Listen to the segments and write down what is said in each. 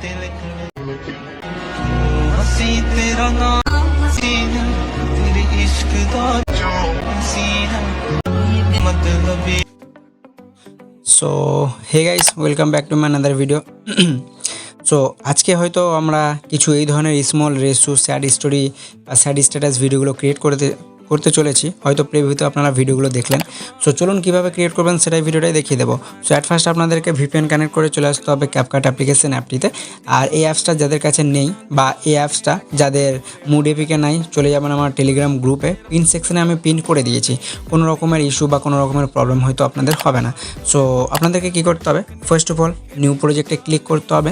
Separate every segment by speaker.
Speaker 1: दिल हसी तेरा नाम हसीना तेरे इश्क दा जो हसीना मतलब
Speaker 2: so hey guys, welcome back to my another video. So আজকে হয়তো আমরা কিছু এই ধরনের স্মল রেসু স্যাড স্টোরি বা স্যাড স্ট্যাটাস ভিডিওগুলো ক্রিয়েট করতে চলেছি। হয়তো প্রিভিউতে আপনারা ভিডিওগুলো দেখলেন। সো চলুন কীভাবে ক্রিয়েট করবেন সেটাই ভিডিওটাই দেখিয়ে দেবো। সো অ্যাট ফার্স্ট আপনাদেরকে ভিপিএন কানেক্ট করে চলে আসতে হবে ক্যাপকাট অ্যাপ্লিকেশন অ্যাপটিতে। আর এই অ্যাপসটা যাদের কাছে নেই বা এই অ্যাপসটা যাদের মুড এপিকে নাই, চলে যাবেন আমার টেলিগ্রাম গ্রুপে। পিন সেকশনে আমি পিন করে দিয়েছি। কোনো রকমের ইস্যু বা কোনো রকমের প্রবলেম হয়তো আপনাদের হবে না। সো আপনাদেরকে কী করতে হবে, ফার্স্ট অফ অল নিউ প্রজেক্টে ক্লিক করতে হবে,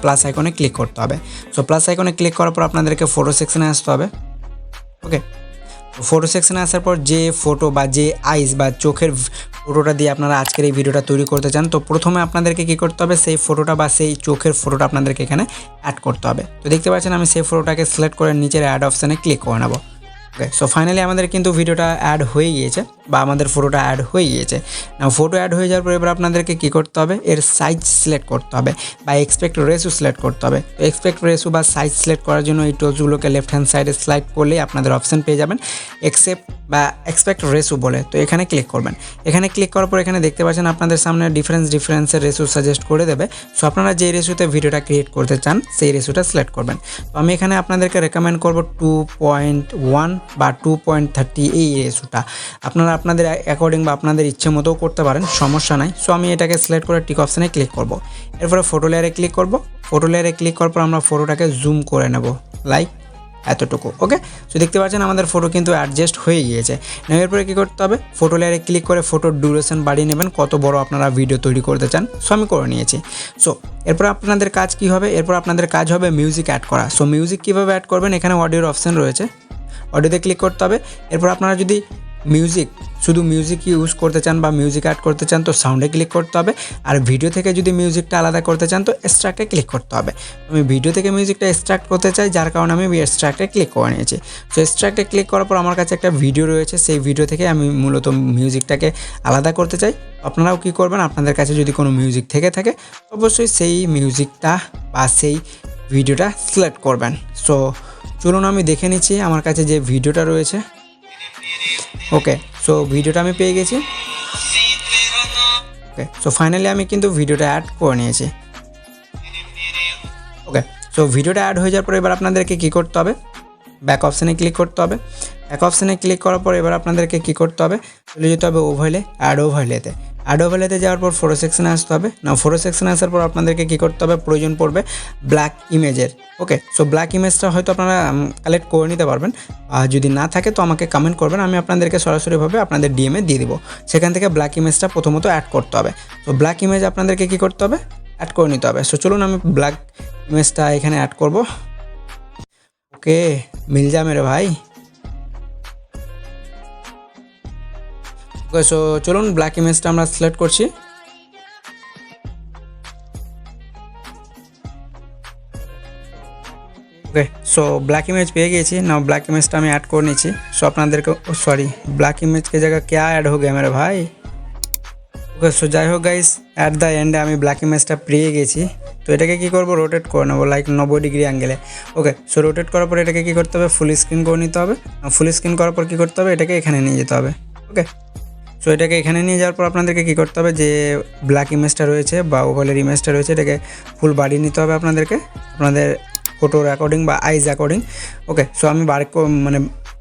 Speaker 2: প্লাস আইকনে ক্লিক করতে হবে। সো প্লাস আইকনে ক্লিক করার পর আপনাদেরকে ফটো সেকশনে আসতে হবে। ওকে, ফটো সেকশনে আসার পর যে ফটো বা যে আইস বা চোখের ফটোটা দিয়ে আপনারা আজকের এই ভিডিওটা তৈরি করতে চান, তো প্রথমে আপনাদেরকে কী করতে হবে, সেই ফটোটা বা সেই চোখের ফটোটা আপনাদেরকে এখানে অ্যাড করতে হবে। তো দেখতে পাচ্ছেন আমি সেই ফটোটাকে সিলেক্ট করে নিচের অ্যাড অপশানে ক্লিক করে নেব। ওকে, সো ফাইনালি আমাদের কিন্তু ভিডিওটা অ্যাড হয়ে গিয়েছে বা আমাদের ফটোটা অ্যাড হয়ে গিয়েছে। না, ফটো অ্যাড হয়ে যাওয়ার পর এবার আপনাদেরকে কী করতে হবে, এর সাইজ সিলেক্ট করতে হবে বা এক্সপেক্ট রেসু সিলেক্ট করতে হবে। তো এক্সপেক্ট রেসু বা সাইজ সিলেক্ট করার জন্য এই টোজগুলোকে লেফট হ্যান্ড সাইডে স্লাইড করলেই আপনাদের অপশান পেয়ে যাবেন বা এক্সপেক্ট রেসু বলে। তো এখানে ক্লিক করবেন। এখানে ক্লিক করার পর এখানে দেখতে পাচ্ছেন আপনাদের সামনে ডিফারেন্সের রেসু সাজেস্ট করে দেবে। সো আপনারা যে রেসুতে ভিডিওটা ক্রিয়েট করতে চান সেই রেসুটা সিলেক্ট করবেন। তো আমি এখানে আপনাদেরকে রেকমেন্ড করব 2.1 বা 2.30 এই রেসুটা। আপনারা আপনাদের অ্যাকর্ডিং বা আপনাদের ইচ্ছে মতো করতে পারেন, সমস্যা নাই। সো আমি এটাকে সিলেক্ট করে টিক অপশানে ক্লিক করব। এরপরে ফটো লেয়ারে ক্লিক করব। ফটো লেয়ারে ক্লিক করার পর আমরা ফটোটাকে জুম করে নেব লাইক এতটুকু। ওকে, সো দেখতে পাচ্ছেন আমাদের ফটো কিন্তু অ্যাডজাস্ট হয়ে গিয়েছে। এরপরে কী করতে হবে, ফটো লেয়ারে ক্লিক করে ফটোর ডিউরেশন বাড়িয়ে নেবেন, কত বড় আপনারা ভিডিও তৈরি করতে চান। সো আমি করে নিয়েছি। সো এরপর আপনাদের কাজ কী হবে, এরপর আপনাদের কাজ হবে মিউজিক অ্যাড করা। সো মিউজিক কীভাবে অ্যাড করবেন, এখানে অডিওর অপশান রয়েছে, অডিওতে ক্লিক করতে হবে। এরপর আপনারা যদি শুধু মিউজিক ইউজ করতে চান বা মিউজিক অ্যাড করতে চান তো সাউন্ডে ক্লিক করতে হবে। আর ভিডিও থেকে যদি মিউজিকটা আলাদা করতে চান তো এক্সট্রাক্টে ক্লিক করতে হবে। আমি ভিডিও থেকে মিউজিকটা এক্সট্রাক্ট করতে চাই, যার কারণে আমি এক্সট্রাক্টে ক্লিক করে নিয়েছি। সো এক্সট্রাক্টে ক্লিক করার পর আমার কাছে একটা ভিডিও রয়েছে, সেই ভিডিও থেকে আমি মূলত মিউজিকটাকে আলাদা করতে চাই। আপনারাও কী করবেন, আপনাদের কাছে যদি কোনো মিউজিক থেকে থাকে অবশ্যই সেই মিউজিকটা বা সেই ভিডিওটা সিলেক্ট করবেন। সো চলুন আমি দেখে নিচ্ছি আমার কাছে যে ভিডিওটা রয়েছে। ওকে, সো ভিডিওটা আমি পেয়ে গেছি। ওকে, সো ফাইনালি আমি কিন্তু ভিডিওটা অ্যাড করে নিয়েছি। ওকে, সো ভিডিওটা অ্যাড হয়ে যাওয়ার পর এবার আপনাদেরকে কী করতে হবে, ব্যাক অপশানে ক্লিক করতে হবে। ব্যাক অপশানে ক্লিক করার পর এবার আপনাদেরকে কী করতে হবে, চলে যেতে হবে ওভারলে, অ্যাড ওভারলেতে যাওয়ার পর ফটো সেকশনে আসতে হবে। না, ফটো সেকশনে আসার পর আপনাদেরকে কী করতে হবে, প্রয়োজন পড়বে ব্ল্যাক ইমেজের। ওকে, সো ব্ল্যাক ইমেজটা হয়তো আপনারা কালেক্ট করে নিতে পারবেন। আর যদি না থাকে তো আমাকে কমেন্ট করবেন, আমি আপনাদেরকে সরাসরিভাবে আপনাদের ডিএমে দিয়ে দেবো। সেখান থেকে ব্ল্যাক ইমেজটা প্রথমত অ্যাড করতে হবে। তো ব্ল্যাক ইমেজ আপনাদেরকে কী করতে হবে, অ্যাড করে নিতে হবে। সো চলুন আমি ব্ল্যাক ইমেজটা এখানে অ্যাড করব। ওকে, মিল যা মেরে ভাই। ওকে, সো চলুন ব্ল্যাক ইমেজটা আমরা সিলেক্ট করছি। ওকে, সো ব্ল্যাক ইমেজ পেয়ে গিয়েছি। নাও ব্ল্যাক ইমেজটা আমি অ্যাড করে নিচ্ছি। সো আপনাদেরকে ব্ল্যাক ইমেজ के जगह क्या ऐड हो गया मेरे भाई। ওকে, সো যাই হোক গাইস, অ্যাট দ্য এন্ডে আমি ব্ল্যাক ইমেজটা পেয়ে গেছি। তো এটাকে কী করবো, রোটেট করে নেবো লাইক 90 ডিগ্রি অ্যাঙ্গেলে। ওকে, সো রোটেট করার পর এটাকে কী করতে হবে, ফুল স্ক্রিন করে নিতে হবে। ফুল স্ক্রিন করার পর কী করতে হবে, এটাকে এখানে নিয়ে যেতে হবে। ওকে, সো এটাকে এখানে নিয়ে যাওয়ার পর আপনাদেরকে কী করতে হবে, যে ব্ল্যাক ইমেজটা রয়েছে বা ওভালের ইমেজটা রয়েছে এটাকে ফুল বাড়িয়ে নিতে হবে আপনাদেরকে, আপনাদের ফটোর অ্যাকর্ডিং বা আইজ অ্যাকর্ডিং। ওকে, সো আমি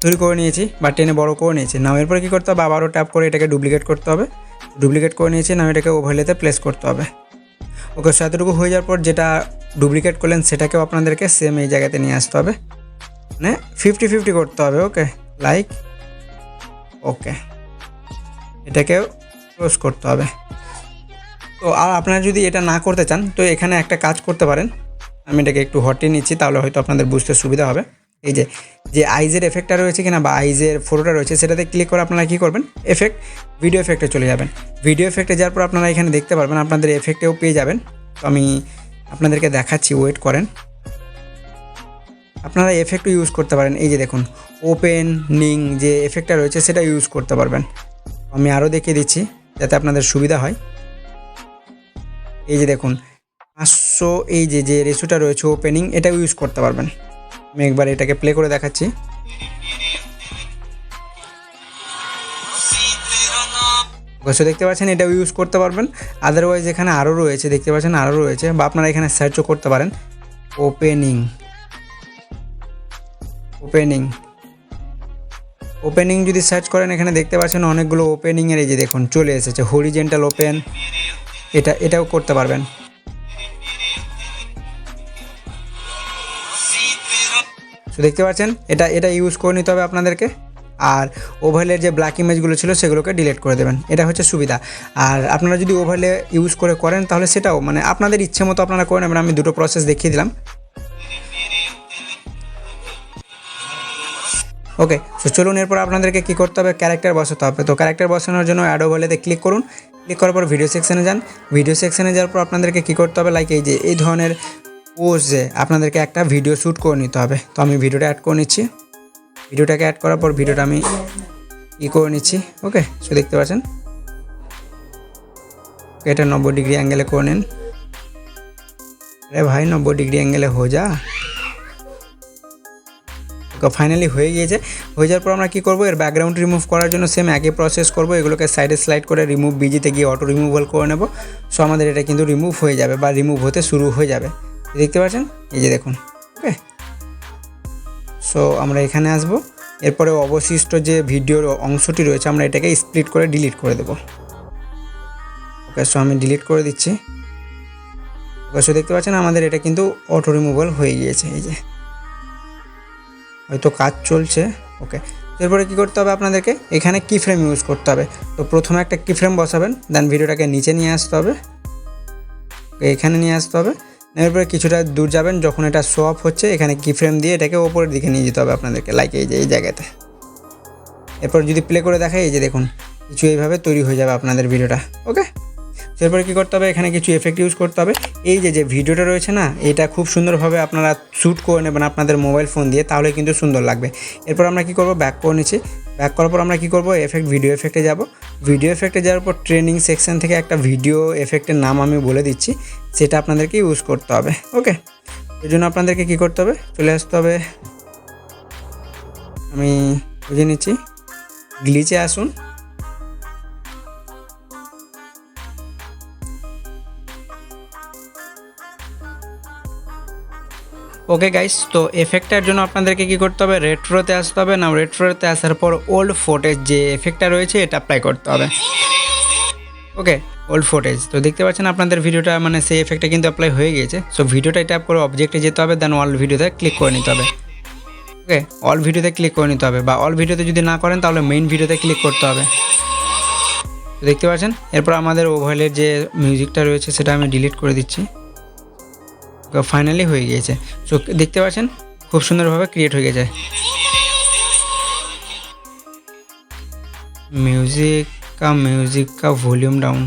Speaker 2: তৈরি করে নিয়েছি বা টেনে বড় করে নিয়েছি। নাও এরপরে কী করতে হবে, আবারও ট্যাপ করে এটাকে ডুপ্লিকেট করতে হবে। ডুপ্লিকেট করে নিয়েছি, নাও এটাকে ওভারলেতে প্লেস করতে হবে। ওকে, সো এতটুকু হয়ে যাওয়ার পর যেটা ডুপ্লিকেট করলেন সেটাকেও আপনাদেরকে সেম এই জায়গাতে নিয়ে আসতে হবে, মানে 50-50 করতে হবে। ওকে, লাইক ওকে, এটাকেও ক্লোজ করতে হবে। তো আর আপনারা যদি এটা না করতে চান তো এখানে একটা কাজ করতে পারেন, আমি এটাকে একটু হটিয়ে নিচ্ছি তাহলে হয়তো আপনাদের বুঝতে সুবিধা হবে। এই যে আইজের এফেক্টটা রয়েছে কিনা বা আইজের ফটোটা রয়েছে সেটাতে ক্লিক করে আপনারা কী করবেন, ভিডিও এফেক্টে চলে যাবেন। ভিডিও এফেক্টে যাওয়ার পর আপনারা এখানে দেখতে পারবেন আপনাদের এফেক্টেও পেয়ে যাবেন। তো আমি আপনাদেরকে দেখাচ্ছি, ওয়েট করেন। আপনারা এফেক্টও ইউজ করতে পারেন। এই যে দেখুন, ওপেনিং যে এফেক্টটা রয়েছে সেটা ইউজ করতে পারবেন। আমি আরও দেখিয়ে দিচ্ছি যাতে আপনাদের সুবিধা হয়। এই যে দেখুন, 500 এই যে রেশিওটা রয়েছে ওপেনিং, এটা ইউজ করতে পারবেন। আমি একবার এটাকে প্লে করে দেখাচ্ছি। অবশ্য দেখতে পাচ্ছেন এটাও ইউজ করতে পারবেন। আদারওয়াইজ এখানে আরও রয়েছে, দেখতে পাচ্ছেন আরও রয়েছে, বা আপনারা এখানে সার্চও করতে পারেন। ওপেনিং যদি সার্চ করেন এখানে দেখতে পাচ্ছেন অনেকগুলো ওপেনিংয়ের এই যে দেখুন চলে এসেছে। হরিজেন্টাল ওপেন, এটাও করতে পারবেন। তো দেখতে পাচ্ছেন এটা ইউজ করে নিতে হবে আপনাদেরকে। আর ওভারলের যে ব্ল্যাক ইমেজগুলো ছিল সেগুলোকে ডিলিট করে দেবেন, এটা হচ্ছে সুবিধা। আর আপনারা যদি ওভারলে ইউজ করেন তাহলে সেটাও মানে আপনাদের ইচ্ছে মতো আপনারা করে নেবেন। আমি দুটো প্রসেস দেখিয়ে দিলাম। ওকে, তো চলুন এরপর আপনাদেরকে কী করতে হবে, ক্যারেক্টার বসাতে হবে। তো ক্যারেক্টার বসানোর জন্য অ্যাড ওভারলেতে ক্লিক করুন। ক্লিক করার পর ভিডিও সেকশানে যান। ভিডিও সেকশানে যাওয়ার পর আপনাদেরকে কী করতে হবে, লাইক এই ধরনের পোজে আপনাদেরকে একটা ভিডিও শ্যুট করে নিতে হবে। তো আমি ভিডিওটা অ্যাড করে নিচ্ছি। ভিডিওটাকে অ্যাড করার পর ভিডিওটা আমি করে নিচ্ছি। ওকে, সো দেখতে পাচ্ছেন এটা 90 ডিগ্রি অ্যাঙ্গেলে করে নিন। আরে ভাই 90 ডিগ্রি অ্যাঙ্গেলে হয়ে যা। ফাইনালি হয়ে গিয়েছে। হয়ে যাওয়ার পর আমরা কী করবো, এর ব্যাকগ্রাউন্ড রিমুভ করার জন্য সেম একই প্রসেস করবো। এগুলোকে সাইডে স্লাইড করে রিমুভ বিজিতে গিয়ে অটো রিমুভাল করে নেব। সো আমাদের এটা কিন্তু রিমুভ হয়ে যাবে বা রিমুভ হতে শুরু হয়ে যাবে। দেখতে পাচ্ছেন এই যে দেখুন। ওকে, সো আমরা এখানে আসবো। এরপরে অবশিষ্ট যে ভিডিওর অংশটি রয়েছে আমরা এটাকে স্প্লিট করে ডিলিট করে দেবো। ওকে, সো আমি ডিলিট করে দিচ্ছি। ওকে, সো দেখতে পাচ্ছেন আমাদের এটা কিন্তু অটো রিমুভাল হয়ে গিয়েছে। এই যে হয়তো কাজ চলছে। ওকে, এরপরে কী করতে হবে আপনাদেরকে, এখানে কি ফ্রেম ইউজ করতে হবে। তো প্রথমে একটা কি ফ্রেম বসাবেন, দেন ভিডিওটাকে নিচে নিয়ে আসতে হবে। এখানে নিয়ে আসতে হবে। এরপরে কিছুটা দূর যাবেন, যখন এটা শো অফ হচ্ছে এখানে কি ফ্রেম দিয়ে এটাকে ওপরের দিকে নিয়ে যেতে হবে আপনাদেরকে, লাইক এই জায়গাতে। এরপর যদি প্লে করে দেখাই এই যে দেখুন কিছু এইভাবে তৈরি হয়ে যাবে আপনাদের ভিডিওটা। ওকে, এরপরে কী করতে হবে, এখানে কিছু এফেক্ট ইউজ করতে হবে। এই যে ভিডিওটা রয়েছে না, এটা খুব সুন্দরভাবে আপনারা শ্যুট করে নেবেন আপনাদের মোবাইল ফোন দিয়ে, তাহলে কিন্তু সুন্দর লাগবে। এরপর আমরা কী করব, ব্যাক করে নিচ্ছি। ব্যাক করার পর আমরা কী করব, ভিডিও এফেক্টে যাব। ভিডিও এফেক্টে যাওয়ার পর ট্রেনিং সেকশন থেকে একটা ভিডিও এফেক্টের নাম আমি বলে দিচ্ছি, সেটা আপনাদেরকে ইউজ করতে হবে। ওকে, এর জন্য আপনাদেরকে কী করতে হবে, চলে আসতে হবে। আমি বুঝে নিচ্ছি, গ্লিচে আসুন। ওকে গাইস, তো এফেক্টটার জন্য আপনাদেরকে কী করতে হবে, রেট্রোতে আসতে হবে। না, রেট্রোতে আসার পর ওল্ড ফুটেজ যে এফেক্টটা রয়েছে এটা অ্যাপ্লাই করতে হবে। ওকে, ওল্ড ফুটেজ। তো দেখতে পাচ্ছেন আপনাদের ভিডিওটা মানে সেই এফেক্টটা কিন্তু অ্যাপ্লাই হয়ে গিয়েছে। সো ভিডিওটা ট্যাপ করে অবজেক্টে যেতে হবে, দেন অল ভিডিওতে ক্লিক করে নিতে হবে। ওকে, অল ভিডিওতে ক্লিক করে নিতে হবে, বা অল ভিডিওতে যদি না করেন তাহলে মেইন ভিডিওতে ক্লিক করতে হবে। তো দেখতে পাচ্ছেন এরপর আমাদের ওভারলের যে মিউজিকটা রয়েছে সেটা আমি ডিলিট করে দিচ্ছি। ফাইনালি হয়ে গিয়েছে। সো দেখতে পাচ্ছেন খুব সুন্দরভাবে ক্রিয়েট হয়ে গেছে। মিউজিক কা ভলিউম ডাউন।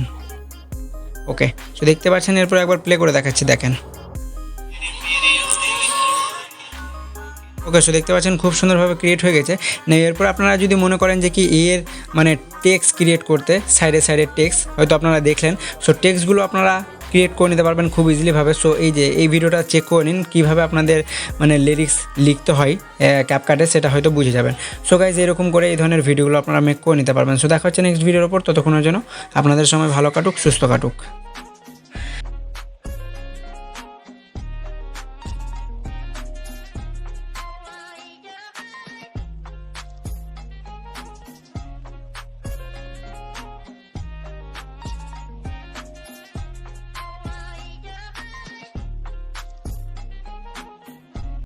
Speaker 2: ওকে, সো দেখতে পাচ্ছেন এরপর একবার প্লে করে দেখাচ্ছি, দেখেন। ওকে, সো দেখতে পাচ্ছেন খুব সুন্দরভাবে ক্রিয়েট হয়ে গেছে। না, এরপর আপনারা যদি মনে করেন যে কি এর মানে টেক্সট ক্রিয়েট করতে, সাইডে টেক্সট হয়তো আপনারা দেখলেন। সো টেক্সটগুলো আপনারা ক্রিয়েট করে নিতে পারবেন খুব ইজিলিভাবে। সো এই ভিডিওটা চেক করে নিন কীভাবে আপনাদের মানে লিরিক্স লিখতে হয় ক্যাপকাটে, সেটা হয়তো বুঝে যাবেন। সো গাইজ এরকম করে এই ধরনের ভিডিওগুলো আপনারা মেক করে নিতে পারবেন। সো দেখা হচ্ছে নেক্সট ভিডিওর ওপর। ততক্ষণের জন্য আপনাদের সময় ভালো কাটুক, সুস্থ কাটুক।